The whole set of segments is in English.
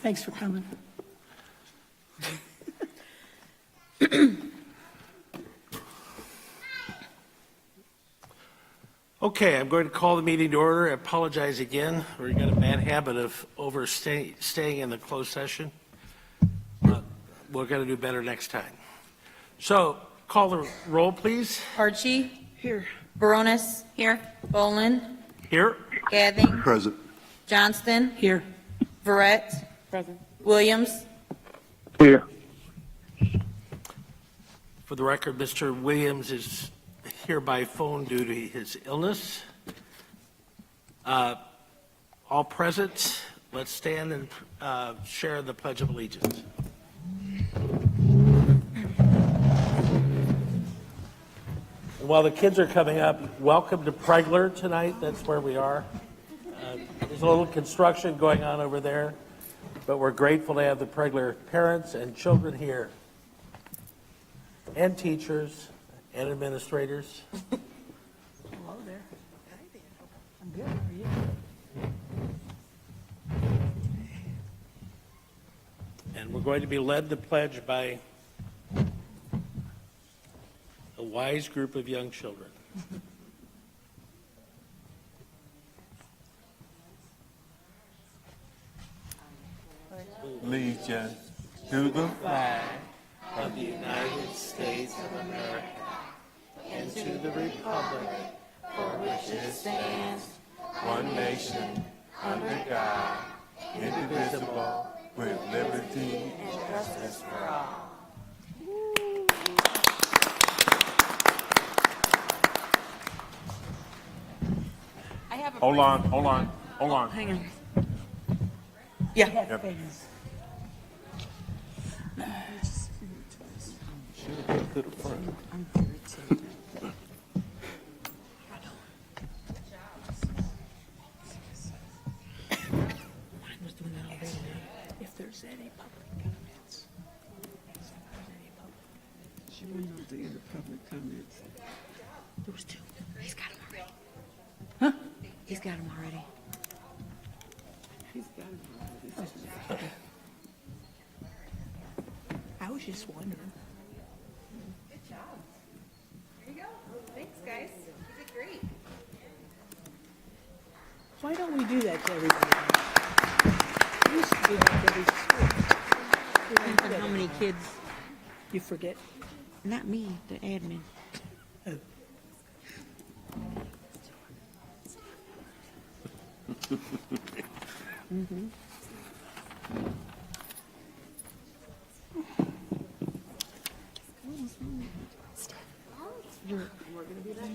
Thanks for coming. Okay, I'm going to call the meeting to order. I apologize again. We've got a bad habit of staying in the closed session. We're going to do better next time. So, call the roll, please. Archie. Here. Baronis. Here. Bolin. Here. Gathing. Present. Johnston. Here. Verrett. Present. Williams. Here. For the record, Mr. Williams is here by phone due to his illness. All present, let's stand and share the Pledge of Allegiance. While the kids are coming up, welcome to Pregler tonight. That's where we are. There's a little construction going on over there, but we're grateful to have the Pregler parents and children here, and teachers, and administrators. Hello there. I'm good. How are you? And we're going to be led to pledge by a wise group of young children. Allegiance to the Flag of the United States of America and to the republic for which it stands, one nation, under God, indivisible, with liberty and justice for all. Hold on. Hang on. Yeah. Yep. To the front. Mine was doing that already. If there's any public comments. She went out to end the public comments. There was two. He's got him already. Huh? He's got him already. He's got it. I was just wondering. Good job. There you go. Thanks, guys. You did great. Why don't we do that to everybody? We used to do that to every school. Depends on how many kids. You forget? Not me, the admin. Oh.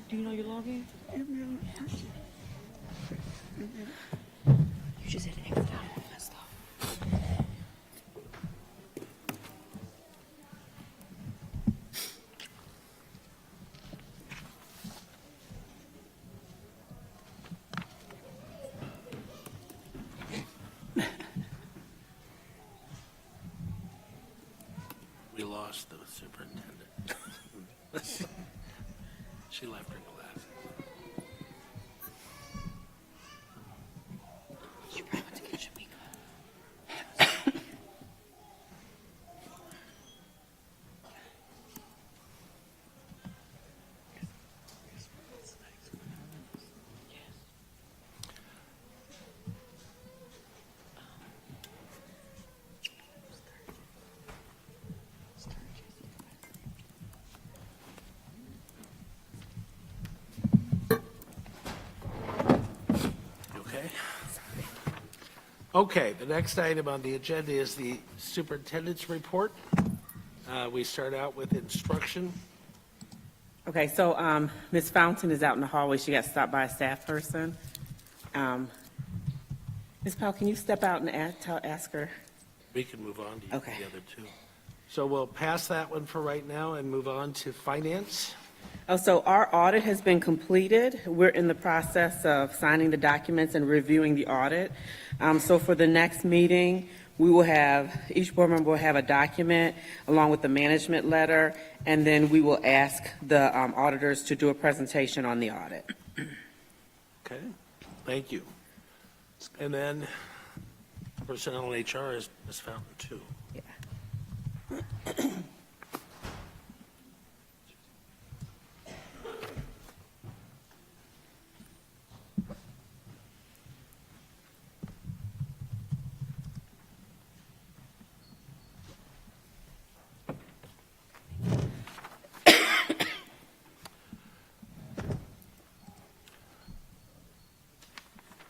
Do you know your login? You just had to exit out all that stuff. we lost the superintendent. She left her class. She probably went to get Shamika. Okay. Okay, the next item on the agenda is the superintendent's report. We start out with instruction. Okay, so Ms. Fountain is out in the hallway. She got stopped by a staff person. Ms. Powell, can you step out and ask her? We can move on to Okay. the other two. So we'll pass that one for right now and move on to finance. Oh, so our audit has been completed. We're in the process of signing the documents and reviewing the audit. So for the next meeting, we will have, each board member will have a document along with the management letter, and then we will ask the auditors to do a presentation on the audit. Okay, thank you. And then Personnel and HR is Ms. Fountain, too.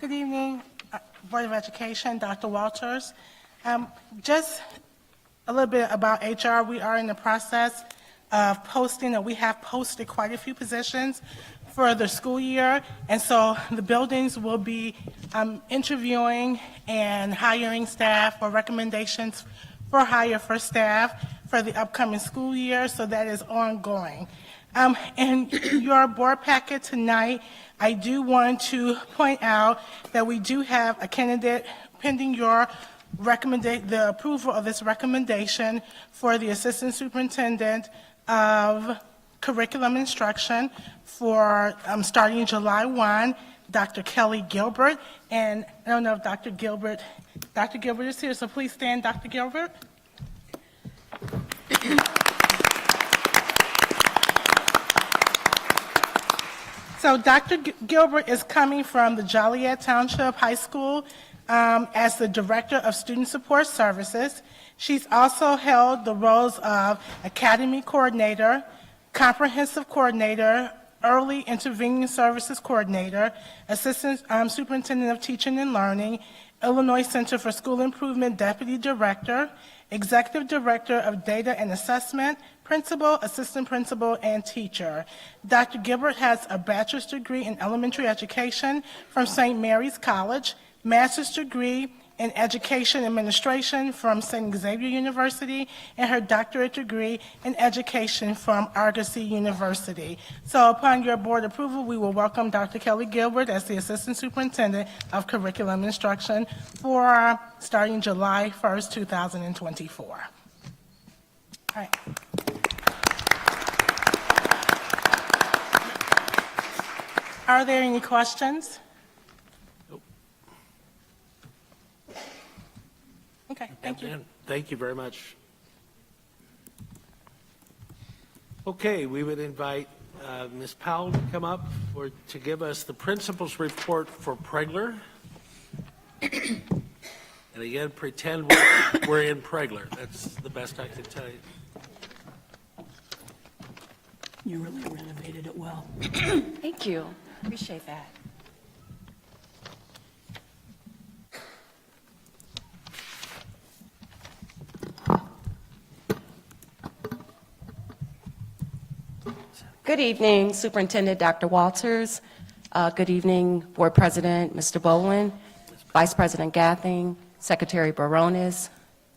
Good evening, Board of Education, Dr. Walters. Just a little bit about HR. We are in the process of posting, or we have posted quite a few positions for the school year, and so the buildings will be interviewing and hiring staff or recommendations for hire for staff for the upcoming school year, so that is ongoing. In your board packet tonight, I do want to point out that we do have a candidate pending your the approval of this recommendation for the Assistant Superintendent of Curriculum Instruction for starting July 1, Dr. Kelly Gilbert. And I don't know if Dr. Gilbert is here, so please stand, Dr. Gilbert. So Dr. Gilbert is coming from the Joliet Township High School as the Director of Student Support Services. She's also held the roles of Academy Coordinator, Comprehensive Coordinator, Early Intervening Services Coordinator, Assistant Superintendent of Teaching and Learning, Illinois Center for School Improvement Deputy Director, Executive Director of Data and Assessment, Principal, Assistant Principal, and Teacher. Dr. Gilbert has a bachelor's degree in elementary education from St. Mary's College, master's degree in education administration from St. Xavier University, and her doctorate degree in education from Argosy University. So upon your board approval, we will welcome Dr. Kelly Gilbert as the Assistant Superintendent of Curriculum Instruction for starting July 1st, 2024. All right. Are there any questions? Okay, thank you. And thank you very much. Okay, we would invite Ms. Powell to come up to give us the principal's report for Pregler. And again, pretend we're in Pregler. That's the best I can tell you. You really renovated it well. Thank you. Appreciate that. Good evening, Superintendent Dr. Walters. Good evening, Board President Mr. Bowen, Vice President Gathing, Secretary Barones,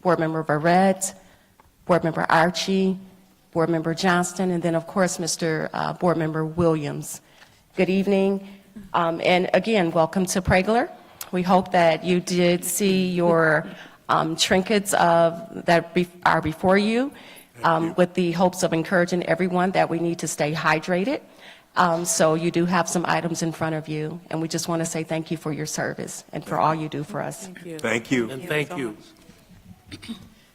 Board Member Barrett, Board Member Archie, Board Member Johnston, and then, of course, Mr. Board Member Williams. Good evening, and again, welcome to Pregler. We hope that you did see your trinkets that are before you, with the hopes of encouraging everyone that we need to stay hydrated. So you do have some items in front of you, and we just want to say thank you for your service and for all you do for us. Thank you. Thank you. And thank you.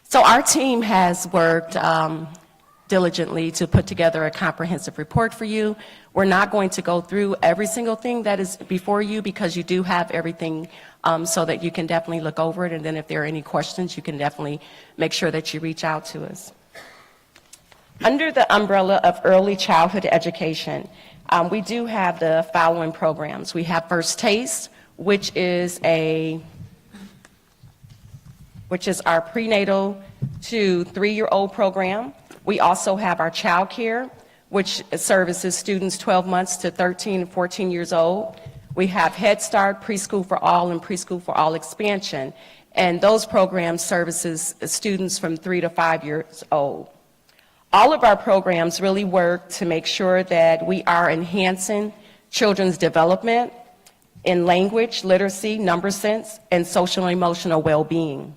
So our team has worked diligently to put together a comprehensive report for you. We're not going to go through every single thing that is before you because you do have everything so that you can definitely look over it, and then if there are any questions, you can definitely make sure that you reach out to us. Under the umbrella of early childhood education, we do have the following programs. We have First Taste, which is our prenatal to 3-year-old program. We also have our child care, which services students 12 months to 13 and 14 years old. We have Head Start, Preschool for All, and Preschool for All expansion. And those programs services students from 3 to 5 years old. All of our programs really work to make sure that we are enhancing children's development in language, literacy, number sense, and social and emotional well-being.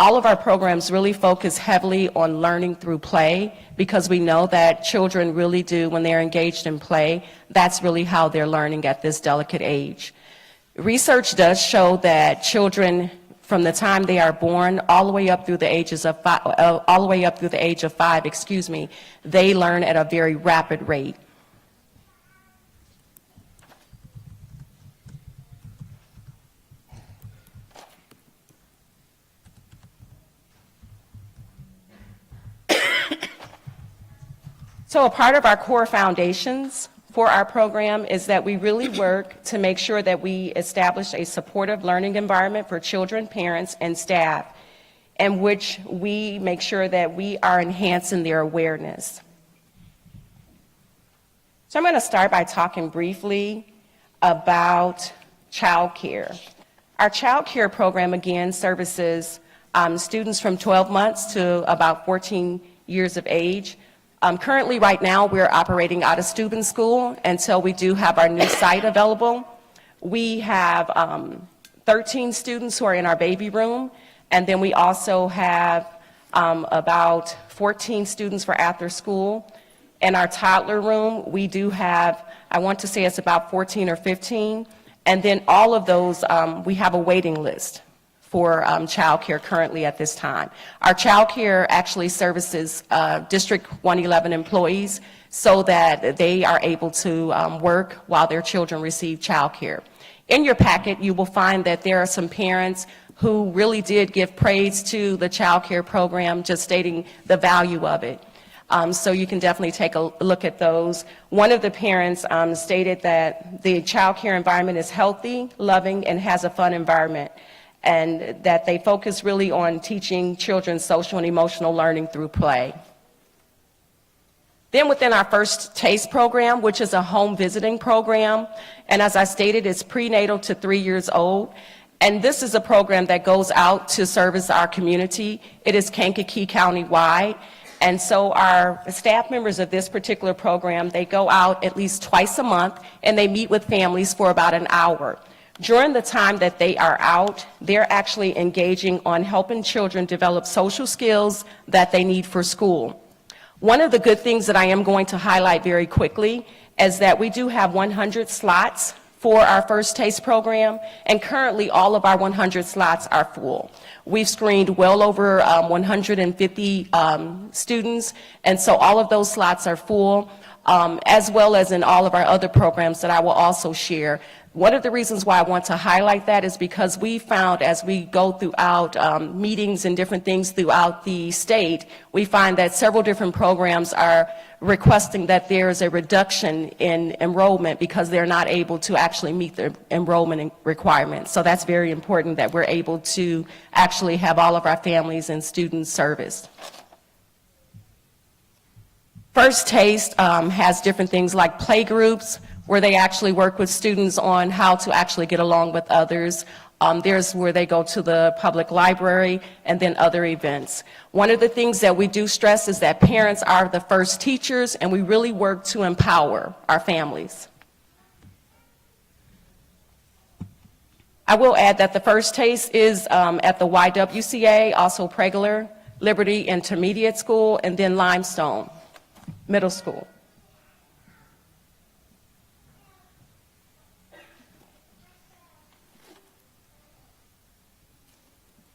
all of our programs really focus heavily on learning through play because we know that children really do, when they're engaged in play, that's really how they're learning at this delicate age. Research does show that children from the time they are born all the way up through the ages of all the way up through the age of 5, they learn at a very rapid rate. So a part of our core foundations for our program is that we really work to make sure that we establish a supportive learning environment for children, parents, and staff, in which we make sure that we are enhancing their awareness. So I'm going to start by talking briefly about child care. Our child care program, again, services students from 12 months to about 14 years of age. Currently, right now, we're operating out of Steuben School until we do have our new site available. We have 13 students who are in our baby room, and then we also have about 14 students for after school. In our toddler room, we do have, I want to say it's about 14 or 15, and then all of those, we have a waiting list for childcare currently at this time. Our childcare actually services District 111 employees so that they are able to work while their children receive childcare. In your packet, you will find that there are some parents who really did give praise to the childcare program, just stating the value of it. So you can definitely take a look at those. One of the parents stated that the childcare environment is healthy, loving, and has a fun environment, and that they focus really on teaching children social and emotional learning through play. Then within our First Taste program, which is a home visiting program, and as I stated, it's prenatal to 3 years old, and this is a program that goes out to service our community. It is Kankakee County-wide, and so our staff members of this particular program, they go out at least twice a month, and they meet with families for about an hour. During the time that they are out, they're actually engaging on helping children develop social skills that they need for school. One of the good things that I am going to highlight very quickly is that we do have 100 slots for our First Taste program, and currently all of our 100 slots are full. We've screened well over 150 students, and so all of those slots are full, as well as in all of our other programs that I will also share. One of the reasons why I want to highlight that is because we found as we go throughout meetings and different things throughout the state, we find that several different programs are requesting that there is a reduction in enrollment because they're not able to actually meet their enrollment requirements. So that's very important that we're able to actually have all of our families and students serviced. First Taste has different things like play groups, where they actually work with students on how to actually get along with others. There's where they go to the public library and then other events. One of the things that we do stress is that parents are the first teachers, and we really work to empower our families. I will add that the First Taste is at the YWCA, also Pregler, Liberty Intermediate School, and then Limestone Middle School.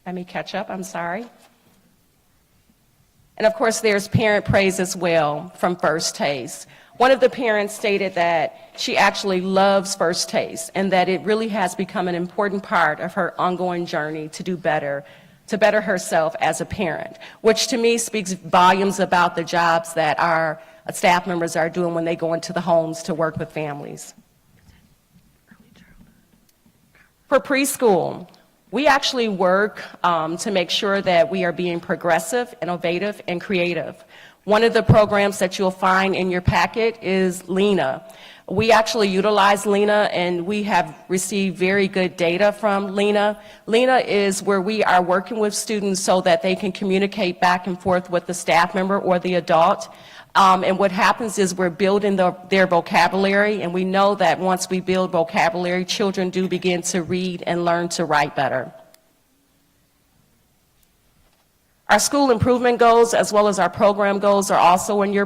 Let me catch up, I'm sorry. And of course, there's parent praise as well from First Taste. One of the parents stated that she actually loves First Taste and that it really has become an important part of her ongoing journey to do better, to better herself as a parent, which to me speaks volumes about the jobs that our staff members are doing when they go into the homes to work with families. For preschool, we actually work to make sure that we are being progressive, innovative, and creative. One of the programs that you'll find in your packet is Lena. We actually utilize Lena, and we have received very good data from Lena. Lena is where we are working with students so that they can communicate back and forth with the staff member or the adult. And what happens is we're building their vocabulary, and we know that once we build vocabulary, children do begin to read and learn to write better. Our school improvement goals, as well as our program goals, are also in your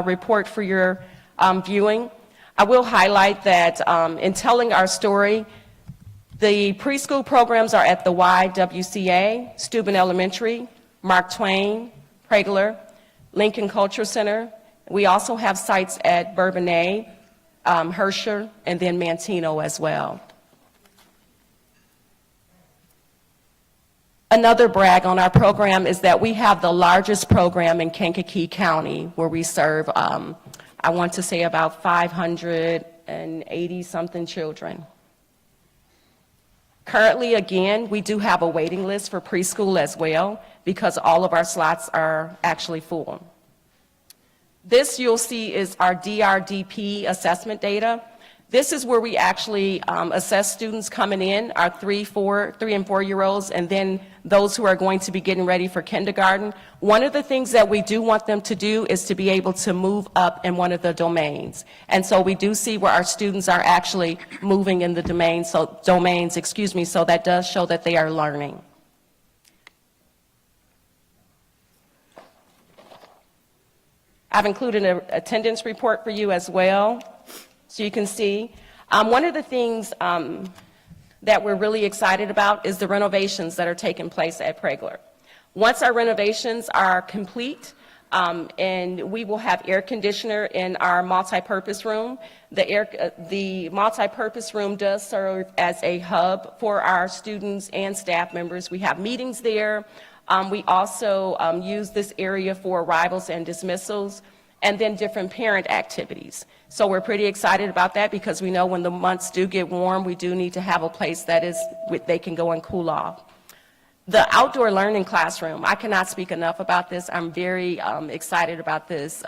report for your viewing. I will highlight that in telling our story, the preschool programs are at the YWCA, Steuben Elementary, Mark Twain, Pregler, Lincoln Culture Center. We also have sites at Bourbonnais, Herscher, and then Mantino as well. Another brag on our program is that we have the largest program in Kankakee County, where we serve, I want to say about 580-something children. Currently, again, we do have a waiting list for preschool as well, because all of our slots are actually full. This, you'll see, is our DRDP assessment data. This is where we actually assess students coming in, our 3 and 4-year-olds, and then those who are going to be getting ready for kindergarten. One of the things that we do want them to do is to be able to move up in one of the domains. And so we do see where our students are actually moving in the domains, so that does show that they are learning. I've included an attendance report for you as well, so you can see. One of the things that we're really excited about is the renovations that are taking place at Pregler. Once our renovations are complete, and we will have air conditioner in our multi-purpose room. The multi-purpose room does serve as a hub for our students and staff members. We have meetings there. We also use this area for arrivals and dismissals, and then different parent activities. So we're pretty excited about that, because we know when the months do get warm, we do need to have a place that they can go and cool off. The outdoor learning classroom, I cannot speak enough about this. I'm very excited about this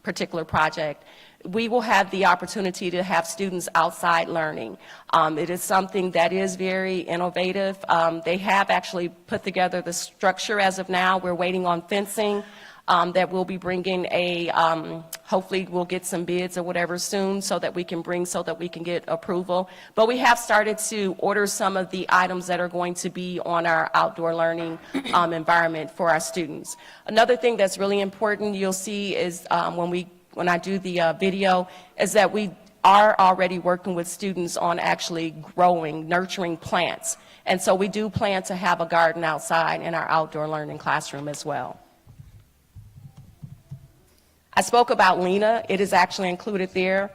particular project. We will have the opportunity to have students outside learning. It is something that is very innovative. They have actually put together the structure as of now. We're waiting on fencing that we'll be bringing hopefully we'll get some bids or whatever soon so that we can get approval. But we have started to order some of the items that are going to be on our outdoor learning environment for our students. Another thing that's really important you'll see is when I do the video, is that we are already working with students on actually nurturing plants. And so we do plan to have a garden outside in our outdoor learning classroom as well. I spoke about Lena. It is actually included there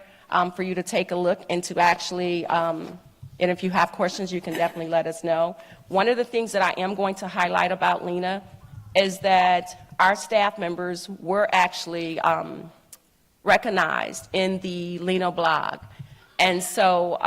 for you to take a look and to actually, and if you have questions, you can definitely let us know. One of the things that I am going to highlight about Lena is that our staff members were actually recognized in the Lena blog. And so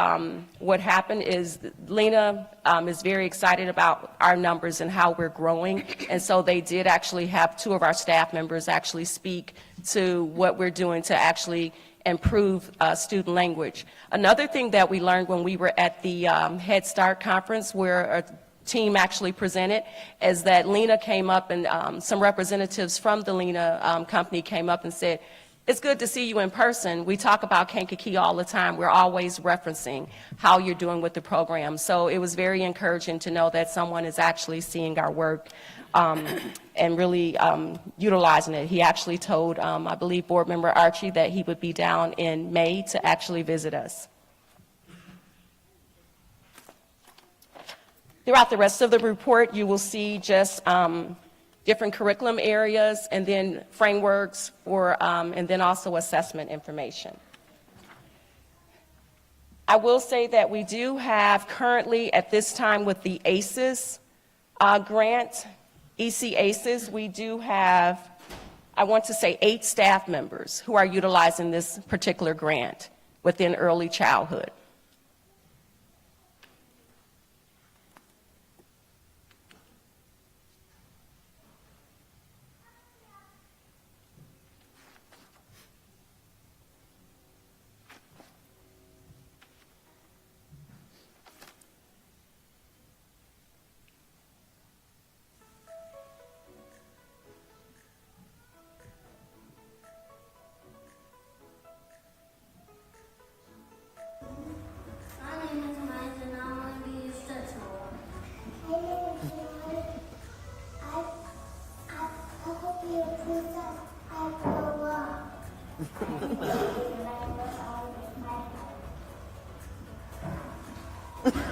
what happened is Lena is very excited about our numbers and how we're growing. And so they did actually have 2 of our staff members actually speak to what we're doing to actually improve student language. Another thing that we learned when we were at the Head Start conference, where a team actually presented, is that Lena came up and some representatives from the Lena company came up and said, "It's good to see you in person. We talk about Kankakee all the time. We're always referencing how you're doing with the program." So it was very encouraging to know that someone is actually seeing our work and really utilizing it. He actually told, I believe, Board Member Archie that he would be down in May to actually visit us. Throughout the rest of the report, you will see just different curriculum areas, and then frameworks and then also assessment information. I will say that we do have currently at this time with the ACES grant, EC ACES, we do have, I want to say 8 staff members who are utilizing this particular grant within early childhood.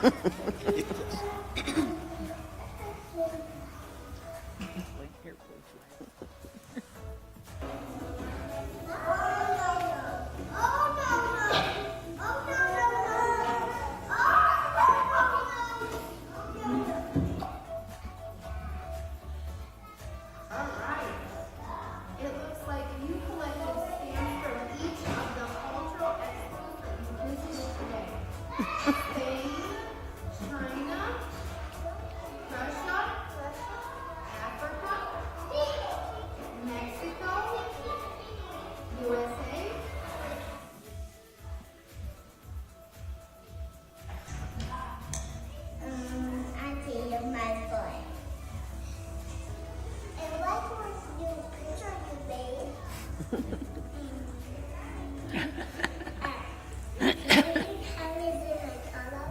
It looks like you collected stamps from each of the cultural expos that you visited today. Spain, China, Russia, Africa, Mexico, USA. Auntie, you're my boy. And what was your picture you made? How is it a color?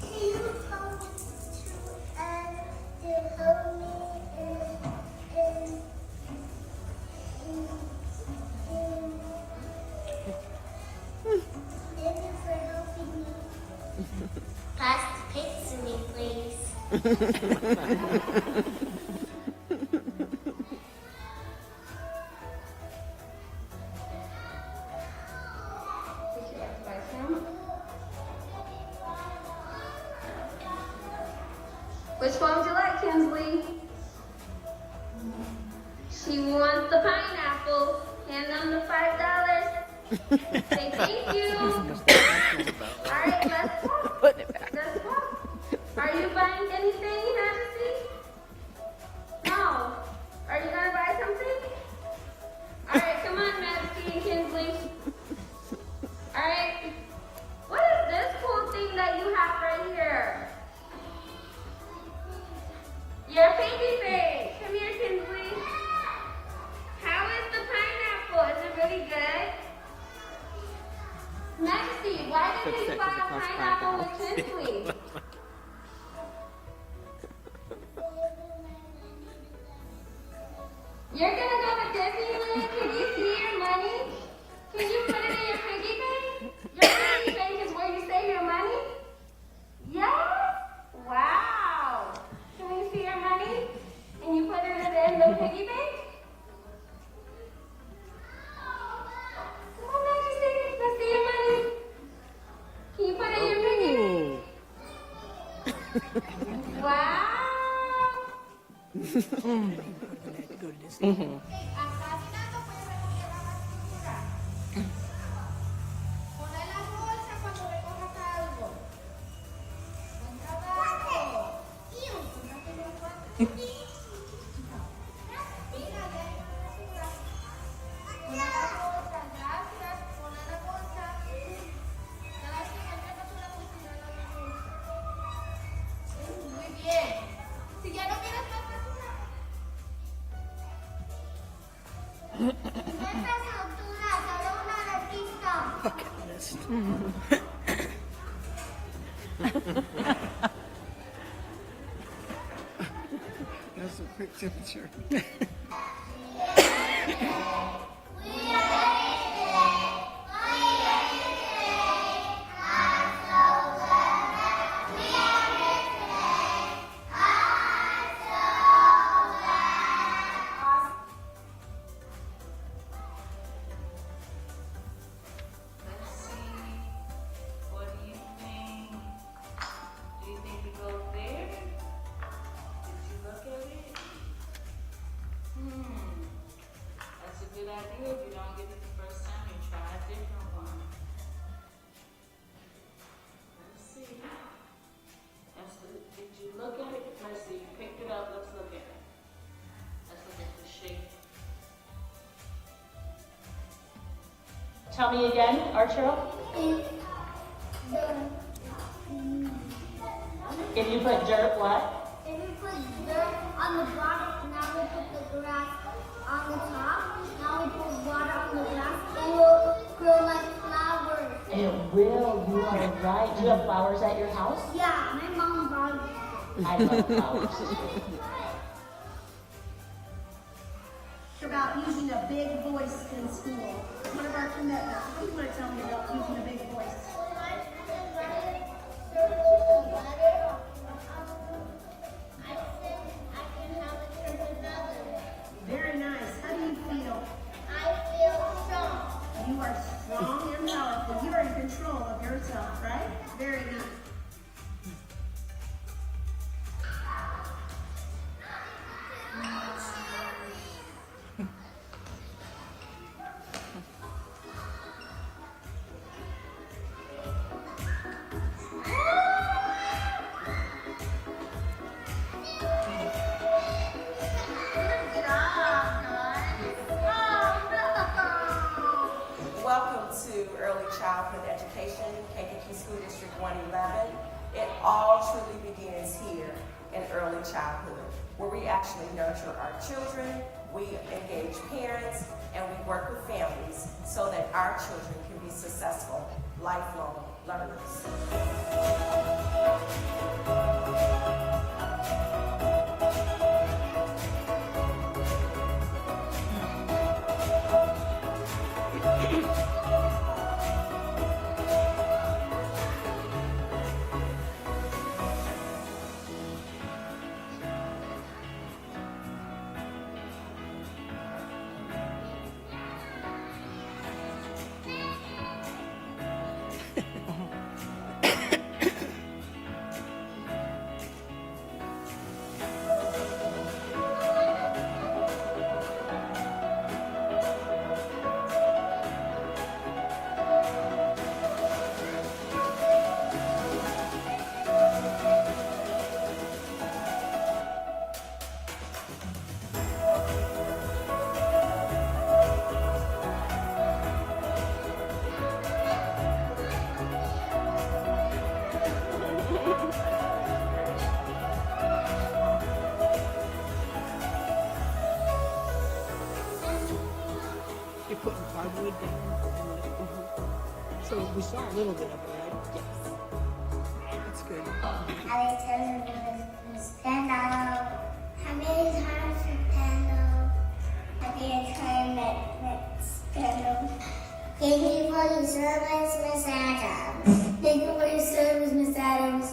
Can you come to help me thank you for helping me. Pass the pics to me, please. Which one would you like, Kinsley? She wants the pineapple. Hand them the $5. Say thank you. All right, let's walk. Let's walk. Are you buying anything, Majesty? No. Are you gonna buy something? All right, come on, Majesty and Kinsley. All right. What is this cool thing that you have right here? Your piggy bank. Come here, Kinsley. How is the pineapple? Is it really good? Majesty, why did you buy a pineapple with Kinsley? You're gonna go to Disneyland? Can you see your money? Can you put it in your piggy bank? Your piggy bank is where you save your money? Yes? Wow. Can we see your money? And you put it in the piggy bank? Come on, Majesty. Let's see your money. Can you put it in your piggy bank? Wow. Go to this. Muy bien. Si ya no quieres más Nuestras alturas, ahora una artista. Okay, let's. That's a quick temperature. Let's see. What do you think? Do you think we go there? Did you look at it? That's a good idea. If you don't get it the first time, you try a different one. Let's see. Did you look at it? Let's see. You picked it up. Let's look at it. Let's look at the shape. Tell me again, Arturo. If you put dirt, what? If we put dirt on the bottom, now we put the grass on the top. Now we put water on the grass. It will grow like flowers. It will. You are right. Do you have flowers at your house? Yeah, my mom bought it. I love flowers. About using a big voice in school. One of our commitments. What do you want to tell me about using a big voice? Department of Education, Kankakee School District 111. It all truly begins here in early childhood, where we actually nurture our children, we engage parents, and we work with families so that our children can be successful, lifelong learners. You're putting hardwood down. So we saw a little bit of it, right? Yes. That's good. Alexander was Pando. Happy times with Pando. Happy time with Pando. Thank you for your service, Miss Adams. Thank you for your service, Miss Adams.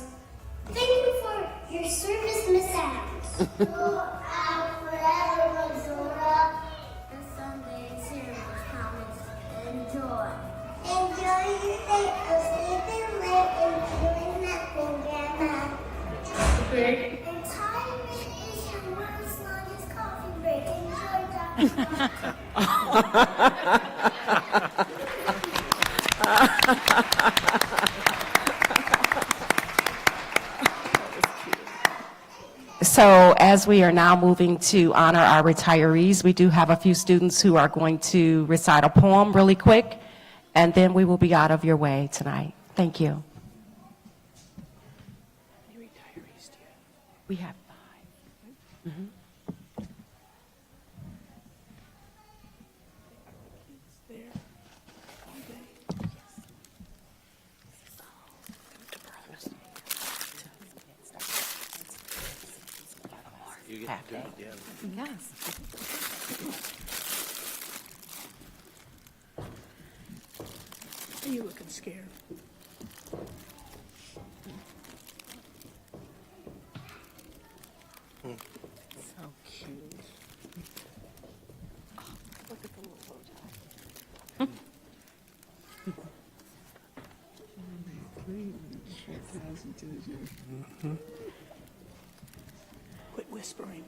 Thank you for your service, Miss Adams. Go out forever, Missouri. The Sunday service promise. Enjoy. Enjoy your day of sleeping late and doing nothing, Grandma. Retirement is your world's longest coffee break. Enjoy, So as we are now moving to honor our retirees, we do have a few students who are going to recite a poem really quick, and then we will be out of your way tonight. Thank you. We have 5. Mhm. Half day. Yes. You looking scared. So cute. Look at the little bow tie. Quit whispering.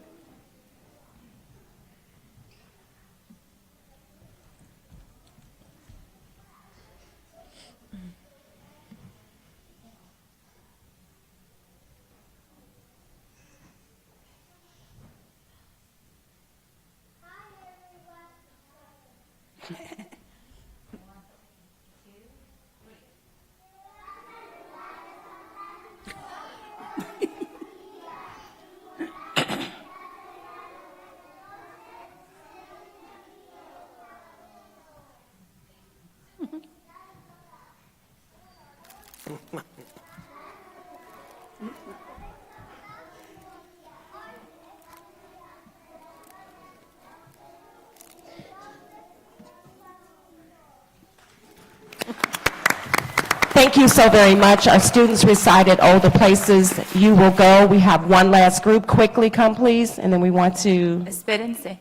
Thank you so very much. Our students recited all the places you will go. We have one last group. Quickly come, please, and then we want to... Espérense.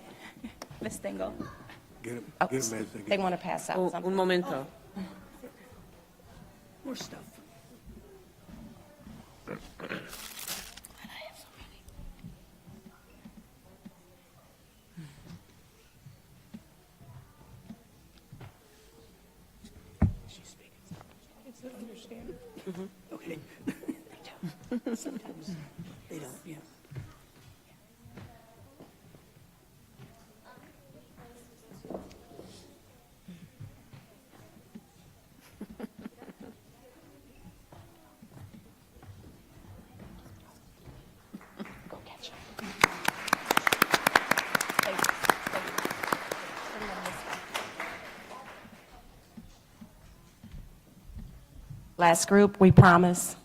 Les tengo. Oh, they want to pass out something. Un momento. More stuff. She's speaking. Is it understand? Okay. Sometimes they don't, yeah. Last group, we promise.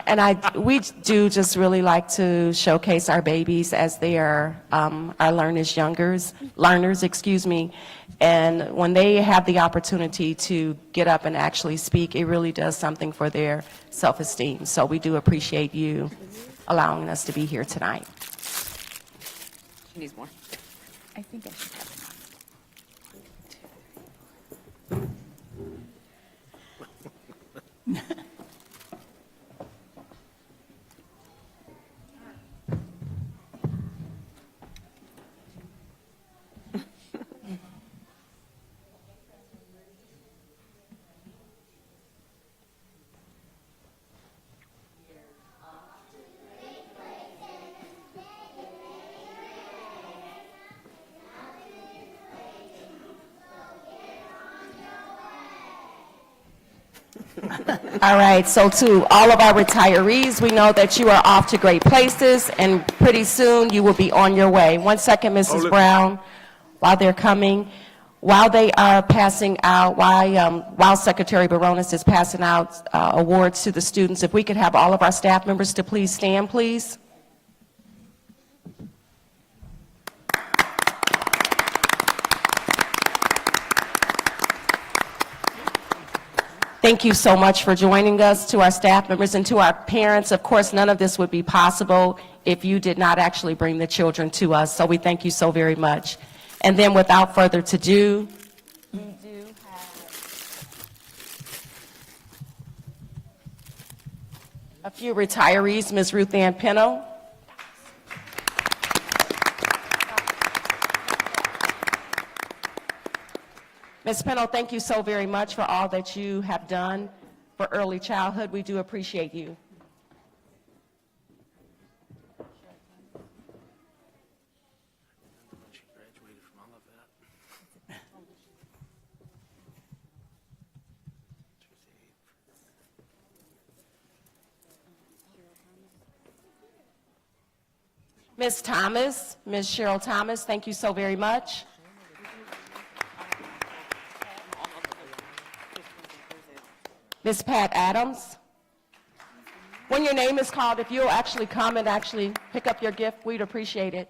And we do just really like to showcase our babies as they are our learners, excuse me. And when they have the opportunity to get up and actually speak, it really does something for their self-esteem. So we do appreciate you allowing us to be here tonight. She needs more. I think I should have enough. All right, so to all of our retirees, we know that you are off to great places, and pretty soon you will be on your way. 1 second, Mrs. Brown, while they're coming. While they are passing out, while Secretary Baronis is passing out awards to the students, if we could have all of our staff members to please stand, please. Thank you so much for joining us, to our staff members and to our parents. Of course, none of this would be possible if you did not actually bring the children to us, so we thank you so very much. And then without further ado, we do have a few retirees. Ms. Ruth Ann Pennell. Ms. Pennell, thank you so very much for all that you have done for early childhood. We do appreciate you. She graduated from all of that. Ms. Thomas, Ms. Cheryl Thomas, thank you so very much. Ms. Pat Adams. When your name is called, if you'll actually come and actually pick up your gift, we'd appreciate it.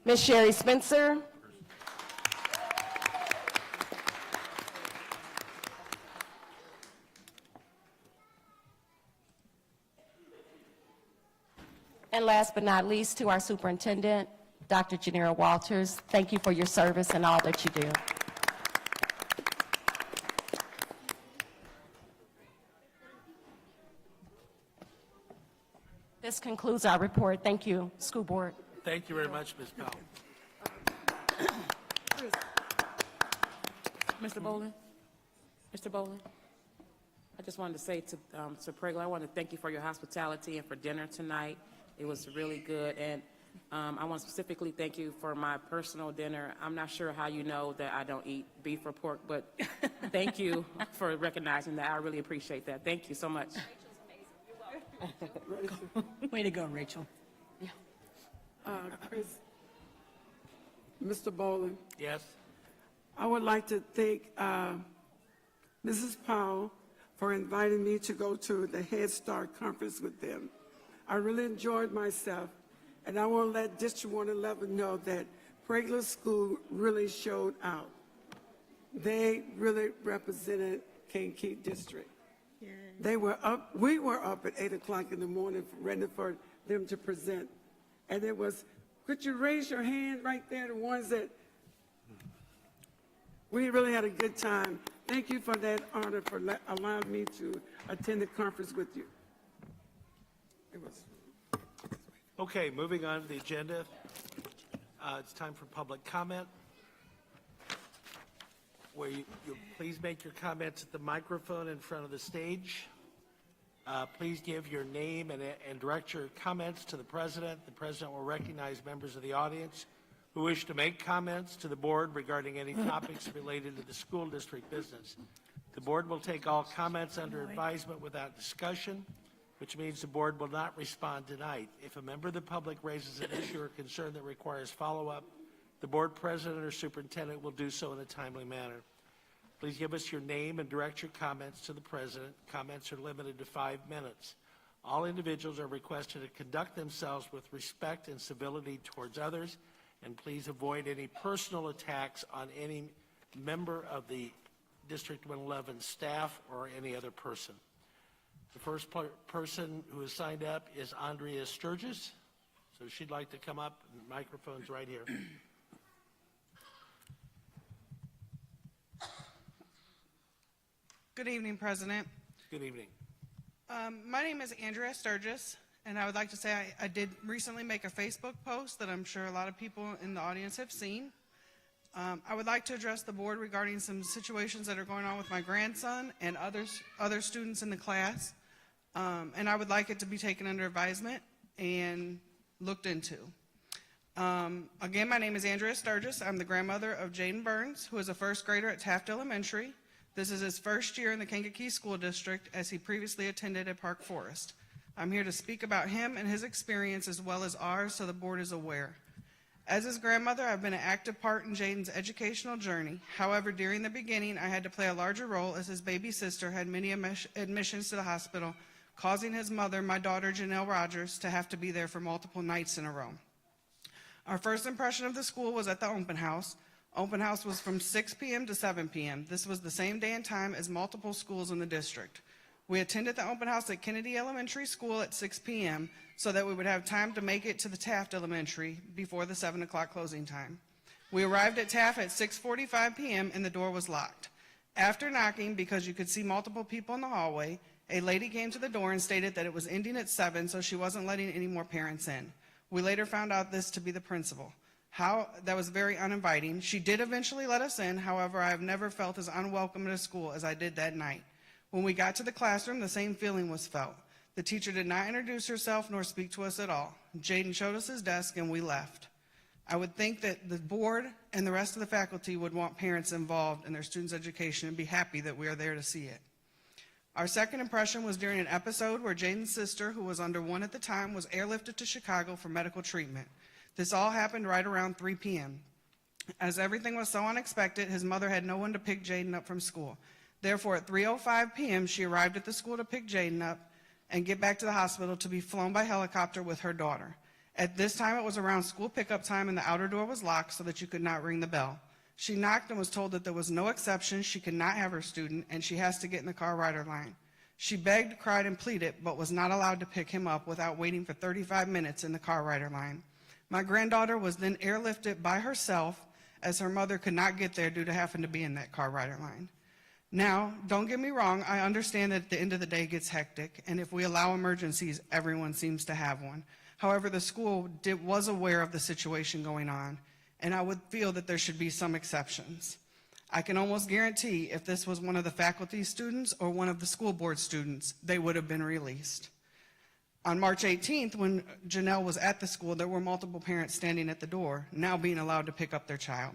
Ms. Sherry Spencer. And last but not least, to our superintendent, Dr. Janera Walters, thank you for your service and all that you do. This concludes our report. Thank you, school board. Thank you very much, Ms. Powell. Mr. Bolin? Mr. Bolin? I just wanted to say to Pregler, I want to thank you for your hospitality and for dinner tonight. It was really good. And I want to specifically thank you for my personal dinner. I'm not sure how you know that I don't eat beef or pork, but thank you for recognizing that. I really appreciate that. Thank you so much. Way to go, Rachel. Chris, Mr. Bolin, Yes? I would like to thank Mrs. Powell for inviting me to go to the Head Start conference with them. I really enjoyed myself, and I want to let District 111 know that Pregler School really showed out. They really represented Kankakee District. They were up, we were up at 8 o'clock in the morning ready for them to present. And it was, could you raise your hand right there, the ones that, we really had a good time. Thank you for that honor, for allowing me to attend the conference with you. It was. Okay, moving on to the agenda. It's time for public comment, where you'll please make your comments at the microphone in front of the stage. Please give your name and direct your comments to the president. The president will recognize members of the audience who wish to make comments to the board regarding any topics related to the school district business. The board will take all comments under advisement without discussion, which means the board will not respond tonight. If a member of the public raises an issue or concern that requires follow-up, the board president or superintendent will do so in a timely manner. Please give us your name and direct your comments to the president. Comments are limited to 5 minutes. All individuals are requested to conduct themselves with respect and civility towards others, and please avoid any personal attacks on any member of the District 111 staff or any other person. The first person who has signed up is Andrea Sturgis. So she'd like to come up. The microphone's right here. Good evening, President. Good evening. My name is Andrea Sturgis, and I would like to say I did recently make a Facebook post that I'm sure a lot of people in the audience have seen. I would like to address the board regarding some situations that are going on with my grandson and other students in the class, and I would like it to be taken under advisement and looked into. Again, my name is Andrea Sturgis. I'm the grandmother of Jaden Burns, who is a first grader at Taft Elementary. This is his first year in the Kankakee School District, as he previously attended at Park Forest. I'm here to speak about him and his experience as well as ours, so the board is aware. As his grandmother, I've been an active part in Jaden's educational journey. However, during the beginning, I had to play a larger role as his baby sister had many admissions to the hospital, causing his mother, my daughter Janelle Rogers, to have to be there for multiple nights in a row. Our first impression of the school was at the open house. Open house was from 6 p.m. to 7 p.m. This was the same day and time as multiple schools in the district. We attended the open house at Kennedy Elementary School at 6 p.m. so that we would have time to make it to the Taft Elementary before the 7 o'clock closing time. We arrived at Taft at 6:45 p.m. and the door was locked. After knocking, because you could see multiple people in the hallway, a lady came to the door and stated that it was ending at 7, so she wasn't letting any more parents in. We later found out this to be the principal. That was very uninviting. She did eventually let us in. However, I have never felt as unwelcome at a school as I did that night. When we got to the classroom, the same feeling was felt. The teacher did not introduce herself nor speak to us at all. Jaden showed us his desk and we left. I would think that the board and the rest of the faculty would want parents involved in their students' education and be happy that we are there to see it. Our second impression was during an episode where Jaden's sister, who was under 1 at the time, was airlifted to Chicago for medical treatment. This all happened right around 3 p.m. As everything was so unexpected, his mother had no one to pick Jaden up from school. Therefore, at 3:05 p.m., she arrived at the school to pick Jaden up and get back to the hospital to be flown by helicopter with her daughter. At this time, it was around school pickup time and the outer door was locked so that you could not ring the bell. She knocked and was told that there was no exception, she could not have her student, and she has to get in the car rider line. She begged, cried, and pleaded, but was not allowed to pick him up without waiting for 35 minutes in the car rider line. My granddaughter was then airlifted by herself as her mother could not get there due to having to be in that car rider line. Now, don't get me wrong, I understand that at the end of the day it gets hectic, and if we allow emergencies, everyone seems to have one. However, the school was aware of the situation going on, and I would feel that there should be some exceptions. I can almost guarantee if this was one of the faculty students or one of the school board students, they would have been released. On March 18th, when Janelle was at the school, there were multiple parents standing at the door, now being allowed to pick up their child.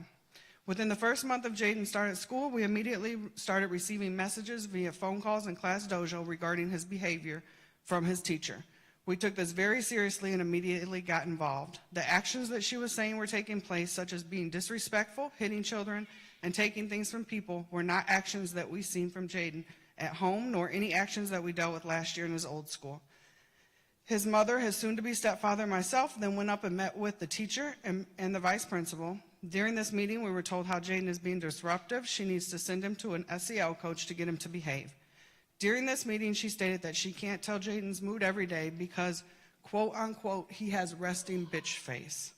Within the first month of Jaden started school, we immediately started receiving messages via phone calls and class dojo regarding his behavior from his teacher. We took this very seriously and immediately got involved. The actions that she was saying were taking place, such as being disrespectful, hitting children, and taking things from people, were not actions that we seen from Jaden at home, nor any actions that we dealt with last year in his old school. His mother, his soon-to-be stepfather, and myself then went up and met with the teacher and the vice principal. During this meeting, we were told how Jaden is being disruptive. She needs to send him to an SEL coach to get him to behave. During this meeting, she stated that she can't tell Jaden's mood every day because, quote unquote, he has resting bitch face.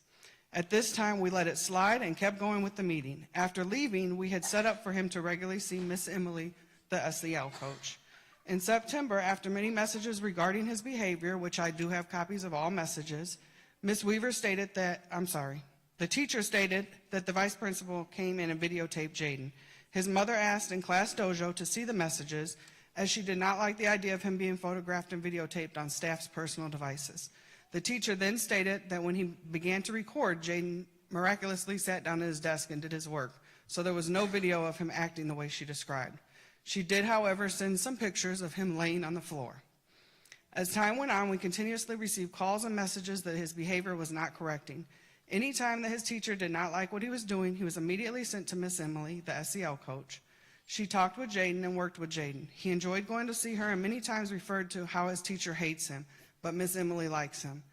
At this time, we let it slide and kept going with the meeting. After leaving, we had set up for him to regularly see Miss Emily, the SEL coach. In September, after many messages regarding his behavior, which I do have copies of all messages, Ms. Weaver stated that, the teacher stated that the vice principal came in and videotaped Jaden. His mother asked in class dojo to see the messages, as she did not like the idea of him being photographed and videotaped on staff's personal devices. The teacher then stated that when he began to record, Jaden miraculously sat down at his desk and did his work, so there was no video of him acting the way she described. She did, however, send some pictures of him laying on the floor. As time went on, we continuously received calls and messages that his behavior was not correcting. Any time that his teacher did not like what he was doing, he was immediately sent to Miss Emily, the SEL coach. She talked with Jaden and worked with Jaden. He enjoyed going to see her and many times referred to how his teacher hates him, but Miss Emily likes him.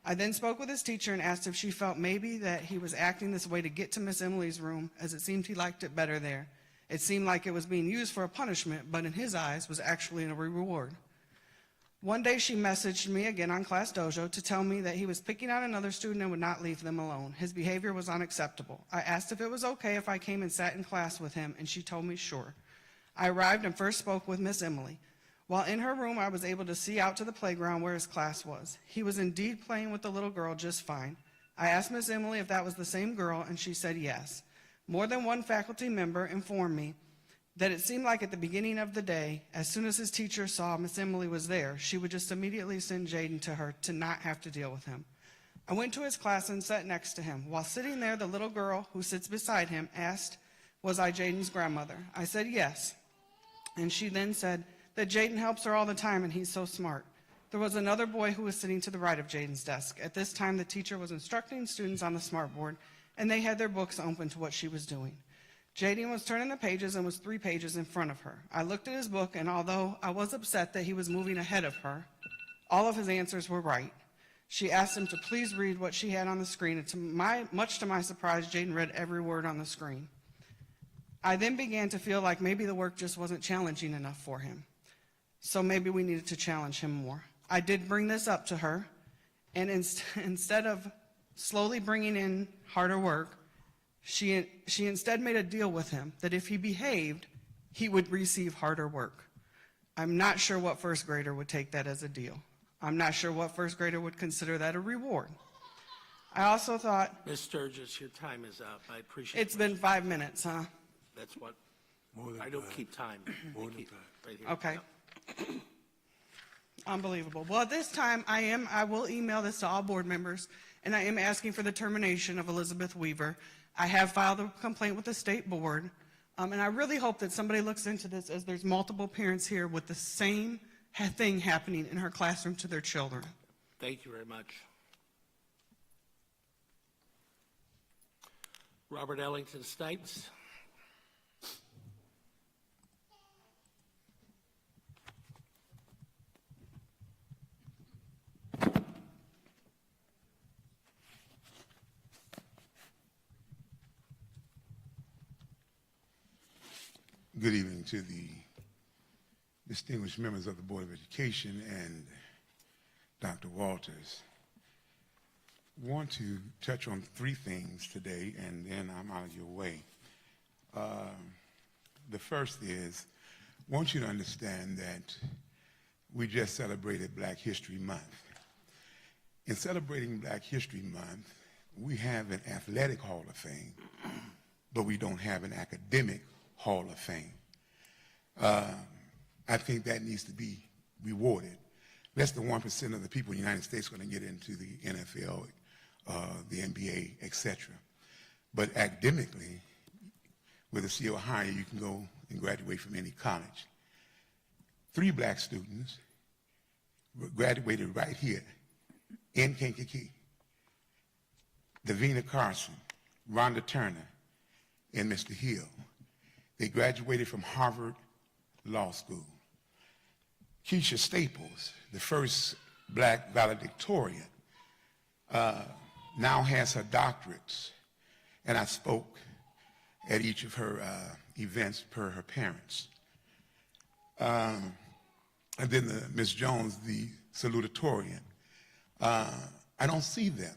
I then spoke with his teacher and asked if she felt maybe that he was acting this way to get to Miss Emily's room, as it seemed he liked it better there. It seemed like it was being used for a punishment, but in his eyes was actually a reward. One day she messaged me again on Class Dojo to tell me that he was picking on another student and would not leave them alone. His behavior was unacceptable. I asked if it was okay if I came and sat in class with him, and she told me sure. I arrived and first spoke with Miss Emily. While in her room, I was able to see out to the playground where his class was. He was indeed playing with the little girl just fine. I asked Miss Emily if that was the same girl, and she said yes. More than one faculty member informed me that it seemed like at the beginning of the day, as soon as his teacher saw Miss Emily was there, she would just immediately send Jaden to her to not have to deal with him. I went to his class and sat next to him. While sitting there, the little girl who sits beside him asked, was I Jaden's grandmother? I said yes. And she then said that Jaden helps her all the time and he's so smart. There was another boy who was sitting to the right of Jaden's desk. At this time, the teacher was instructing students on the smartboard, and they had their books open to what she was doing. Jaden was turning the pages and was 3 pages in front of her. I looked at his book, and although I was upset that he was moving ahead of her, all of his answers were right. She asked him to please read what she had on the screen, and much to my surprise, Jaden read every word on the screen. I then began to feel like maybe the work just wasn't challenging enough for him, so maybe we needed to challenge him more. I did bring this up to her, and instead of slowly bringing in harder work, she instead made a deal with him that if he behaved, he would receive harder work. I'm not sure what first grader would take that as a deal. I'm not sure what first grader would consider that a reward. I also thought, Ms. Sturgis, your time is up. I appreciate it. it's been 5 minutes, huh? That's what, More than I don't that. keep time. More I than keep that. right here. Okay. Yep. Unbelievable. Well, at this time, I will email this to all board members, and I am asking for the termination of Elizabeth Weaver. I have filed a complaint with the state board, and I really hope that somebody looks into this, as there's multiple parents here with the same thing happening in her classroom to their children. Thank you very much. Robert Ellington Snipes. Good evening to the distinguished members of the Board of Education and Dr. Walters. I want to touch on 3 things today, and then I'm out of your way. The first is, I want you to understand that we just celebrated Black History Month. In celebrating Black History Month, we have an athletic Hall of Fame, but we don't have an academic Hall of Fame. I think that needs to be rewarded. Less than 1% of the people in the United States are going to get into the NFL, the NBA, etc. But academically, with a CO higher, you can go and graduate from any college. 3 Black students graduated right here in Kankakee. Davina Carson, Rhonda Turner, and Mr. Hill. They graduated from Harvard Law School. Keisha Staples, the first Black valedictorian, now has her doctorates, and I spoke at each of her events per her parents. And then Ms. Jones, the salutatorian. I don't see them.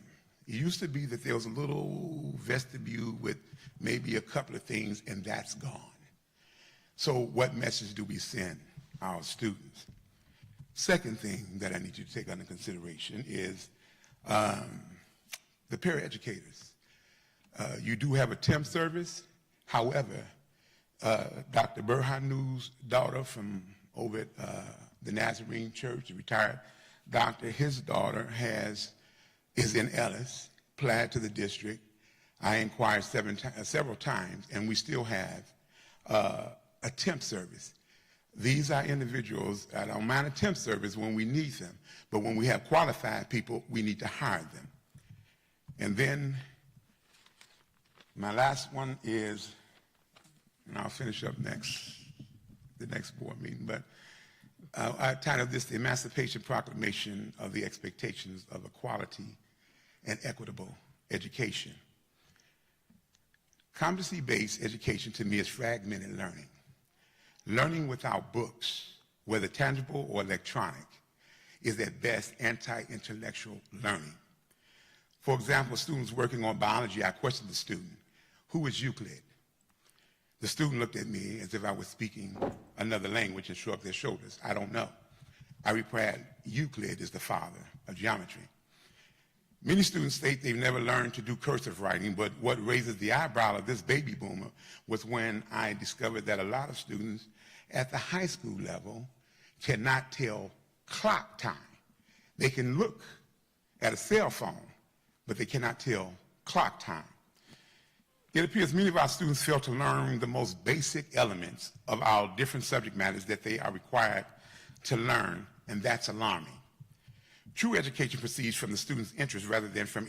It used to be that there was a little vestibule with maybe a couple of things, and that's gone. So what message do we send our students? Second thing that I need you to take under consideration is the paraeducators. You do have a temp service. However, Dr. Burhanu's daughter from over at the Nazarene Church, a retired doctor. His daughter is in Ellis, applied to the district. I inquired several times, and we still have a temp service. These are individuals that don't mind a temp service when we need them, but when we have qualified people, we need to hire them. And then my last one is, and I'll finish up the next board meeting, but I titled this the Emancipation Proclamation of the Expectations of Equality and Equitable Education. Competency-based education to me is fragmented learning. Learning without books, whether tangible or electronic, is at best anti-intellectual learning. For example, students working on biology, I questioned the student, who is Euclid? The student looked at me as if I was speaking another language and shrugged their shoulders. I don't know. I replied, Euclid is the father of geometry. Many students state they've never learned to do cursive writing, but what raises the eyebrow of this baby boomer was when I discovered that a lot of students at the high school level cannot tell clock time. They can look at a cell phone, but they cannot tell clock time. It appears many of our students fail to learn the most basic elements of our different subject matters that they are required to learn, and that's alarming. True education proceeds from the student's interest rather than from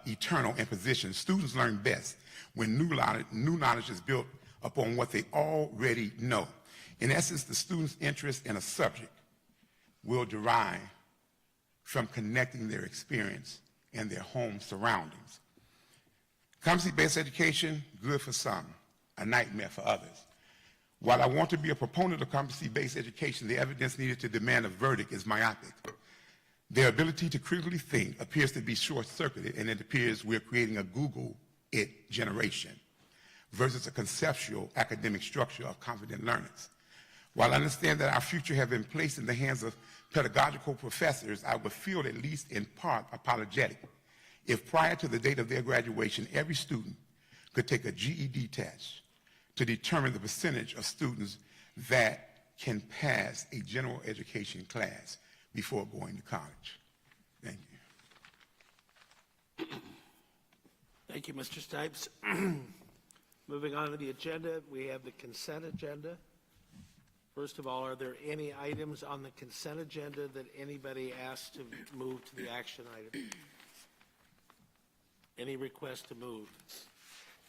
eternal imposition. Students learn best when new knowledge is built upon what they already know. In essence, the student's interest in a subject will derive from connecting their experience and their home surroundings. Competency-based education, good for some, a nightmare for others. While I want to be a proponent of competency-based education, the evidence needed to demand a verdict is myopic. Their ability to critically think appears to be short-circuited, and it appears we're creating a Google it generation versus a conceptual academic structure of confident learners. While I understand that our future has been placed in the hands of pedagogical professors, I would feel at least in part apologetic if prior to the date of their graduation, every student could take a GED test to determine the percentage of students that can pass a general education class before going to college. Thank you. Thank you, Mr. Stipes. Moving on to the agenda, we have the consent agenda. First of all, are there any items on the consent agenda that anybody asked to move to the action item? Any request to move?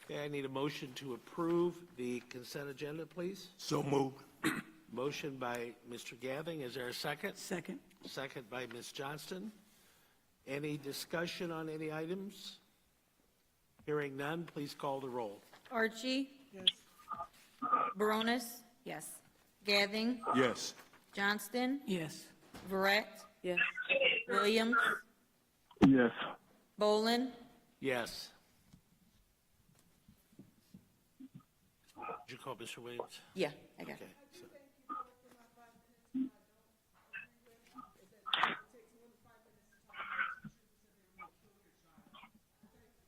Okay, I need a motion to approve the consent agenda, please. So moved. Motion by Mr. Gathing. Is there a second? Second. Second by Ms. Johnston. Any discussion on any items? Hearing none, please call the roll. Archie? Yes. Baronis? Yes. Gathing? Yes. Johnston? Yes. Verrett? Yes. Williams? Yes. Bolin? Yes. Did you call Mr. Williams? Yeah, I got Okay. it. So-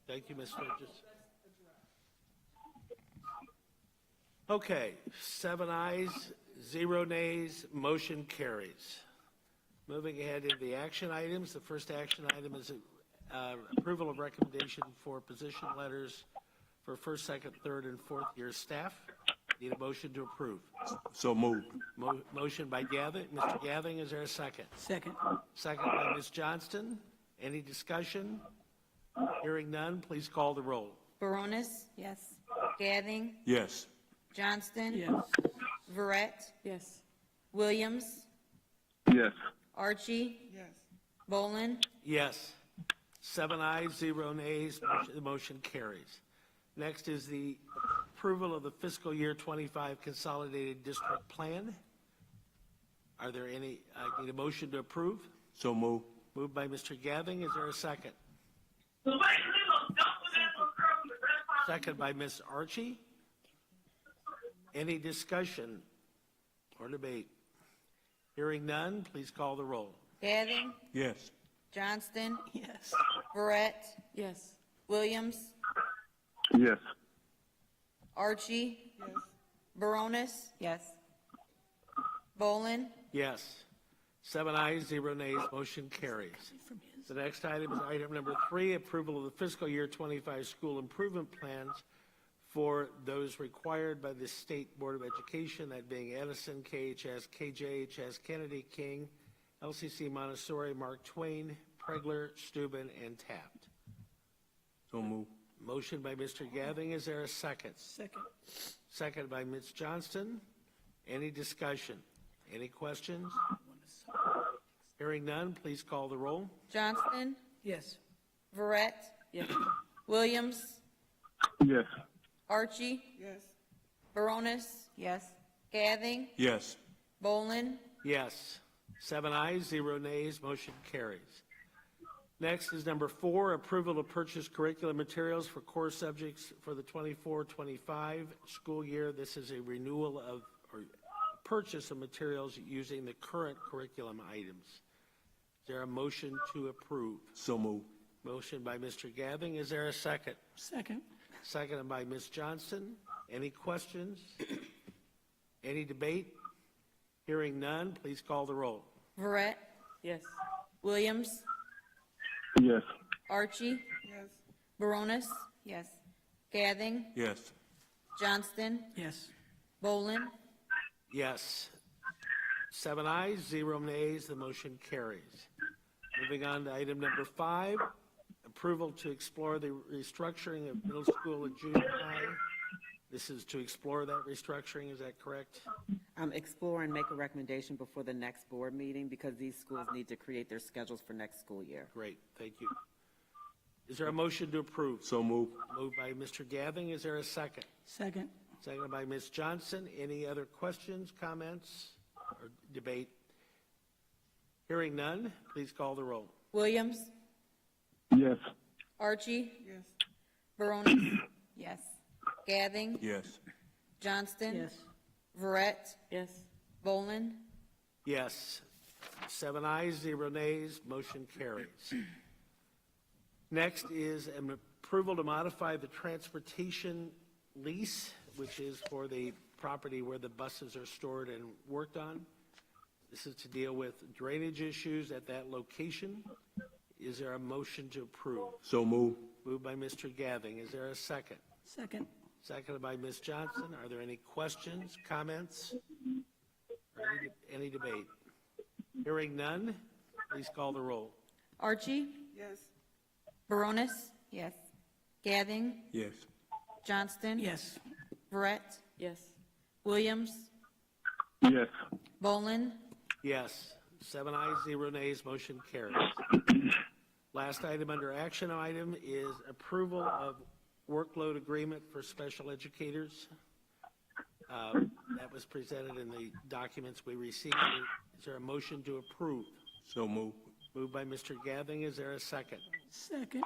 Thank you, Ms. Sturgis. Okay, 7 ayes, 0 nays, motion carries. Moving ahead into the action items, the first action item is approval of recommendation for position letters for first, second, third, and fourth year staff. Need a motion to approve. So moved. Motion by Gathing. Mr. Gathing, is there a second? Second. Second by Ms. Johnston. Any discussion? Hearing none, please call the roll. Baronis? Yes. Gathing? Yes. Johnston? Yes. Verrett? Yes. Williams? Yes. Archie? Yes. Bolin? Yes. 7 ayes, 0 nays, the motion carries. Next is the approval of the fiscal year 25 consolidated district plan. Are there any, I need a motion to approve. So moved. Moved by Mr. Gathing, is there a second? Second by Ms. Archie. Any discussion or debate? Hearing none, please call the roll. Gathing? Yes. Johnston? Yes. Verrett? Yes. Williams? Yes. Archie? Yes. Baronis? Yes. Bolin, Yes. 7 ayes, 0 nays, motion carries. The next item is item number 3, approval of the fiscal year 25 school improvement plans for those required by the State Board of Education, that being Edison, KHS, KJHS, Kennedy, King, LCC Montessori, Mark Twain, Pregler, Steuben, and Taft. So move. Motion by Mr. Gathing. Is there a second? Second. Second by Ms. Johnston. Any discussion? Any questions? Hearing none, please call the roll. Johnston, Yes. Verret, Yes. Williams, Yes. Archie, Yes. Baronis, Yes. Gathing, Yes. Bolin, Yes. 7 ayes, 0 nays, motion carries. Next is number 4, approval to purchase curriculum materials for core subjects for the 24-25 school year. This is a renewal of, or purchase of materials using the current curriculum items. Is there a motion to approve? So move. Motion by Mr. Gathing. Is there a second? Second. Seconded by Ms. Johnston. Any questions? Any debate? Hearing none, please call the roll. Verret, Yes. Williams, Yes. Archie, Yes. Baronis, Yes. Gathing, Yes. Johnston, Yes. Bolin, Yes. 7 ayes, 0 nays, the motion carries. Moving on to item number 5, approval to explore the restructuring of middle school and junior high. This is to explore that restructuring, is that correct? Explore and make a recommendation before the next board meeting because these schools need to create their schedules for next school year. Great, thank you. Is there a motion to approve? So move. Moved by Mr. Gathing, is there a second? Second. Seconded by Ms. Johnson. Any other questions, comments, or debate? Hearing none, please call the roll. Williams, Yes. Archie, Yes. Baronis, Yes. Gathing, Yes. Johnston, Yes. Verret, Yes. Bolin, Yes. 7 ayes, 0 nays, motion carries. Next is an approval to modify the transportation lease, which is for the property where the buses are stored and worked on. This is to deal with drainage issues at that location. Is there a motion to approve? So move. Moved by Mr. Gathing. Is there a second? Second. Seconded by Ms. Johnson. Are there any questions, comments, or any debate? Hearing none, please call the roll. Archie, Yes. Baronis, Yes. Gathing, Yes. Johnston, Yes. Verret, Yes. Williams, Yes. Bolin, Yes. 7 ayes, 0 nays, motion carries. Last item under action item is approval of workload agreement for special educators. That was presented in the documents we received. Is there a motion to approve? So move. Moved by Mr. Gathing. Is there a second? Second.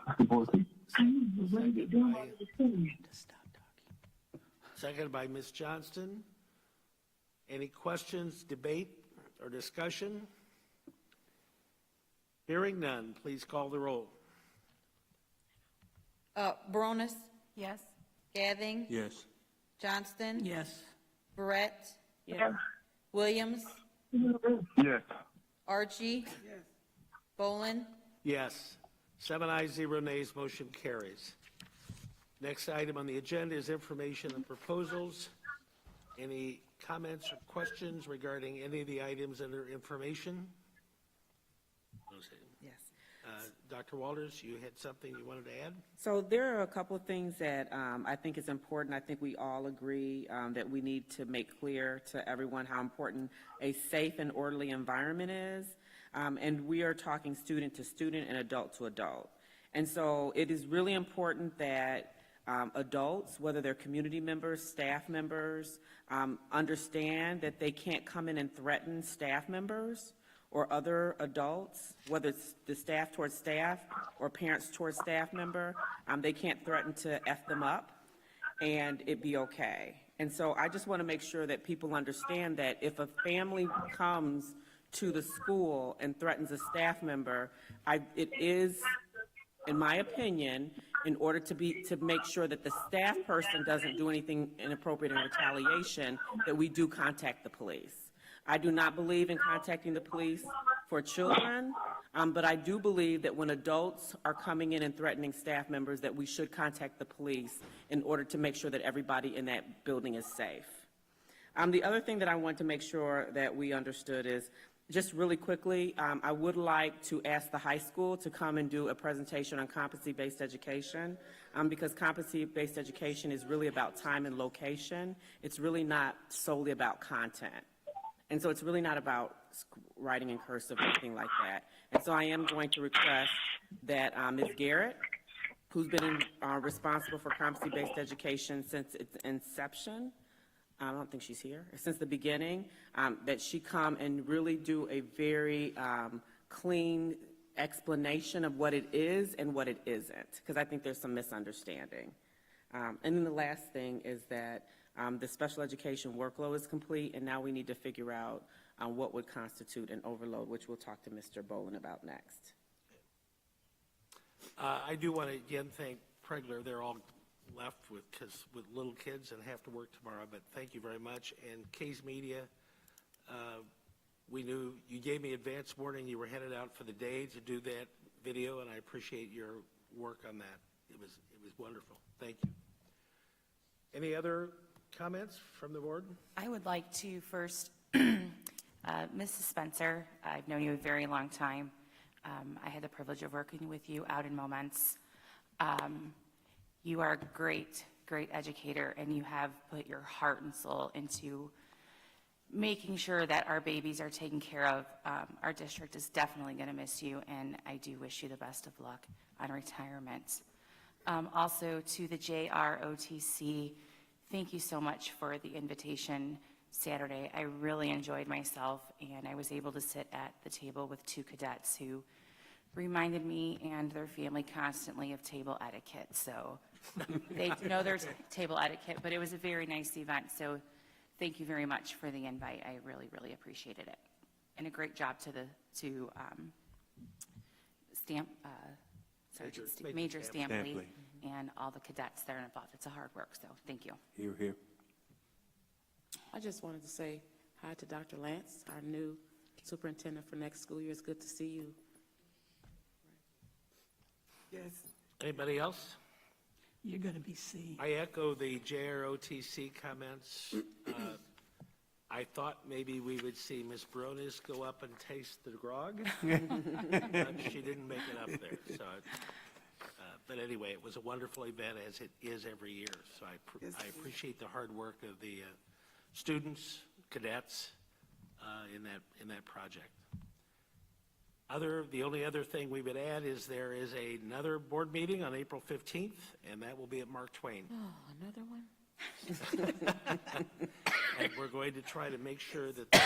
Seconded by Ms. Johnston. Any questions, debate, or discussion? Hearing none, please call the roll. Baronis, Yes. Gathing, Yes. Johnston, Yes. Verret, Yes. Williams, Yes. Archie, Yes. Bolin, Yes. 7 ayes, 0 nays, motion carries. Next item on the agenda is information and proposals. Any comments or questions regarding any of the items under information? Yes. Dr. Walters, you had something you wanted to add? So there are a couple of things that I think is important. I think we all agree that we need to make clear to everyone how important a safe and orderly environment is. And we are talking student to student and adult to adult. And so it is really important that adults, whether they're community members, staff members, understand that they can't come in and threaten staff members or other adults, whether it's the staff towards staff or parents towards staff member. They can't threaten to F them up and it be okay. And so I just want to make sure that people understand that if a family comes to the school and threatens a staff member, it is, in my opinion, in order to make sure that the staff person doesn't do anything inappropriate in retaliation, that we do contact the police. I do not believe in contacting the police for children, but I do believe that when adults are coming in and threatening staff members, that we should contact the police in order to make sure that everybody in that building is safe. The other thing that I want to make sure that we understood is, just really quickly, I would like to ask the high school to come and do a presentation on competency-based education, because competency-based education is really about time and location. It's really not solely about content. And so it's really not about writing in cursive or anything like that. And so I am going to request that Ms. Garrett, who's been responsible for competency-based education since its inception, I don't think she's here, since the beginning, that she come and really do a very clean explanation of what it is and what it isn't, because I think there's some misunderstanding. And then the last thing is that the special education workload is complete, and now we need to figure out what would constitute an overload, which we'll talk to Mr. Boland about next. I do want to again thank Pregler. They're all left with little kids and have to work tomorrow, but thank you very much. And K's Media, we knew you gave me advance warning you were headed out for the day to do that video, and I appreciate your work on that. It was wonderful. Thank you. Any other comments from the board? I would like to first, Mrs. Spencer, I've known you a very long time. I had the privilege of working with you out in Moments. You are a great, great educator, and you have put your heart and soul into making sure that our babies are taken care of. Our district is definitely going to miss you, and I do wish you the best of luck on retirement. Also, to the JROTC, thank you so much for the invitation Saturday. I really enjoyed myself, and I was able to sit at the table with two cadets who reminded me and their family constantly of table etiquette. So they know there's table etiquette, but it was a very nice event. So thank you very much for the invite. I really, really appreciated it. And a great job to Major Stampley and all the cadets that are involved. It's a hard work, so thank you. Here, here. I just wanted to say hi to Dr. Lance, our new superintendent for next school year. It's good to see you. Yes. Anybody else? You're going to be seen. I echo the JROTC comments. I thought maybe we would see Ms. Barones go up and taste the grog, but she didn't make it up there. So, but anyway, it was a wonderful event, as it is every year. So I appreciate the hard work of the students, cadets, in that project. The only other thing we would add is there is another board meeting on April 15th, and that will be at Mark Twain. Oh, another one? And we're going to try to make sure that the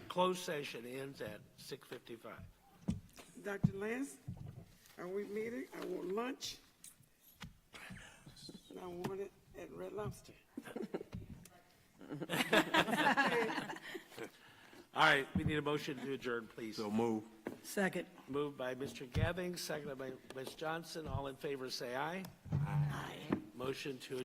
closed session ends at 6:55. Dr. Lance, are we meeting? I want lunch. And I want it at Red Lobster. All right, we need a motion to adjourn, please. So move. Second. Moved by Mr. Gathing, seconded by Ms. Johnson. All in favor, say aye. Aye. Motion to